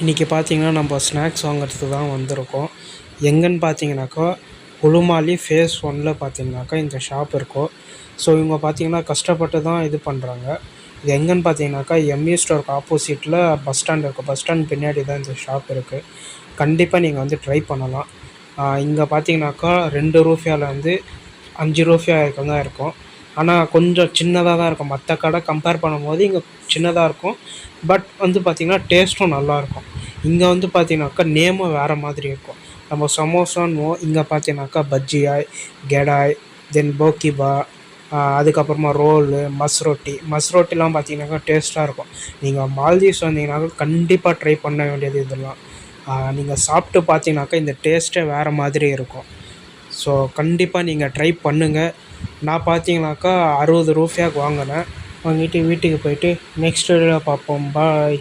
இன்றைக்கி பார்த்தீங்கன்னா நம்ம ஸ்நாக்ஸ் வாங்குறதுக்கு தான் வந்திருக்கோம். எங்கேன்னு பார்த்தீங்கன்னாக்கா, உளுமாலி ஃபேஸ் 1ல பார்த்தீங்கன்னாக்கா இந்த ஷாப் இருக்கும். ஸோ இவங்க பார்த்தீங்கன்னா கஷ்டப்பட்டு தான் இது பண்ணுறாங்க. இது எங்கேன்னு பார்த்தீங்கன்னாக்கா, எம்இ ஸ்டோருக்கு ஆப்போசிட்டில் பஸ் ஸ்டாண்ட் இருக்கும். பஸ் ஸ்டாண்ட் பின்னாடி தான் இந்த ஷாப் இருக்குது. கண்டிப்பாக நீங்கள் வந்து ட்ரை பண்ணலாம். இங்கே பார்த்தீங்கன்னாக்கா ரூ. 2லேருந்து ரூ. 5 வரைக்கும் தான் இருக்கும். ஆனால் கொஞ்சம் சின்னதாக தான் இருக்கும். மற்ற கடை கம்பேர் பண்ணும்போது இங்கே சின்னதாக இருக்கும். பட் வந்து பார்த்திங்கன்னா டேஸ்ட்டும் நல்லாயிருக்கும். இங்கே வந்து பார்த்திங்கனாக்கா நேமும் வேறு மாதிரி இருக்கும். நம்ம சமோசான்னுவோம், இங்கே பார்த்தீங்கன்னாக்கா பஜ்ஜியாய், கெடாய், தென் போக்கிபா, அதுக்கப்புறமா ரோலு, மஸ்ரோட்டிலாம் பார்த்தீங்கன்னாக்கா டேஸ்ட்டாக இருக்கும். நீங்கள் மால்தீவ்ஸ் வந்தீங்கன்னாக்கா கண்டிப்பாக ட்ரை பண்ண வேண்டியது இதெல்லாம். நீங்கள் சாப்பிட்டு பார்த்தீங்கன்னாக்கா இந்த டேஸ்ட்டே வேறு மாதிரி இருக்கும். ஸோ கண்டிப்பாக நீங்கள் ட்ரை பண்ணுங்கள். நான் பார்த்தீங்கன்னாக்கா ரூ. 60க்கு வாங்கினேன். வாங்கிட்டு வீட்டுக்கு போயிட்டு நெக்ஸ்ட் வீடியோவில் பார்ப்போம். பாய்.